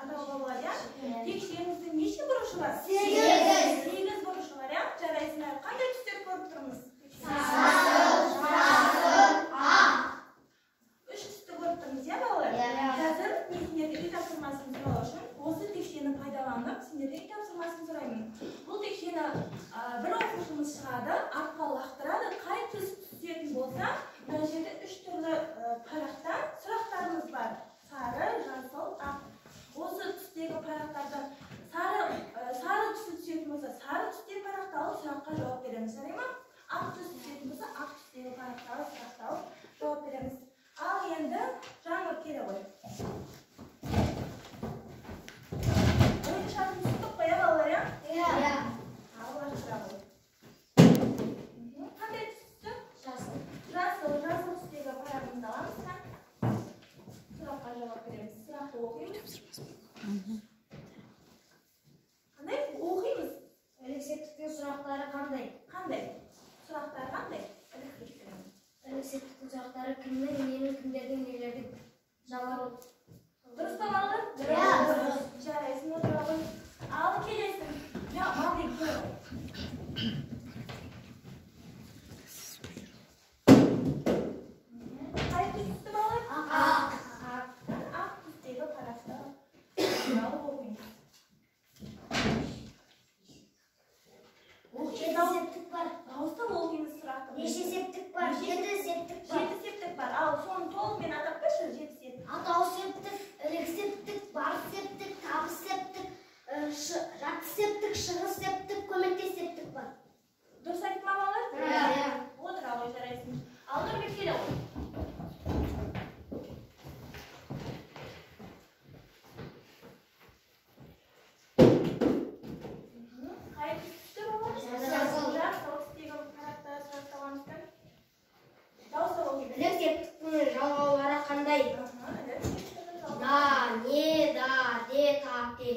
атауға болады, иә? Текшеміздің неше бұрышы бар? 8 бұрышы бар, иә? Жарайсыңдар. Қандай түстер көріп тұрмыз? Жасыл, ақ. 3 түсті көріп тұрмыз, иә, балалар? Қазір сендерге үй тапсырмасын сұрау үшін осы текшені пайдаланып, сендерге үй тапсырмасын сұраймын. Бұл текшені бір оқушымыз шығады, артқа лақтырады, қай түс түсетін болса, мына жерде 3 түрлі парақтан сұрақтарымыз бар. Сары, жасыл, ақ. Осы түстегі парақтардан сары түсі түсетін болса, сары түстегі парақты алып сұраққа жауап береміз, жарай ма? Ақ түсі түсетін болса, ақ түстегі парақты алып сұраққа алып жауап береміз. Ал енді жаңа келе ғой. Ойын шартын түсіндік қой, балалар, иә? Иә. Ал башыра ғой. Қандай түсті? Жасыл. Жасыл түстегі парағымызды аламыз ба? Сұраққа жауап береміз. Сұрақты оқимыз. Қандай? Оқимыз. Элексектіктің сұрақтары қандай? Қандай? Сұрақтары қандай? Элексектіктің сұрақтары кімнің, ненің, кімдердің, нелердің жауабы. Дұрыс па балалар? Дұрыс. Жарайсың, отыра ғой. Ал келесің. Я, мағдай кел. Қай түсті балалар? Ақ. Ақ түстегі парақты туралы оқимыз. Септік бар. Дауыстап оқимыз сұрақты. Неше септік бар? 7 септік бар. 7 септік бар. Ал соны толығымен атап берші, 7 септік. Атау септік, ілік септік, бар септік, табыс септік, жарты септік, шығыс септік, көмектес септік бар. Дұрыс айтты ма балалар? Иә. Отыра ғой, жарайсың. Ал Нұрбек келе ғой. Қай түсті балалар? Жасыл түстегі парақты сұрақтағаныздан. Дауыстап оқимыз. Ілік септіктің жалғаулары қандай? Ілік септігінің жалғаулары. Да, не, да, де, та, те.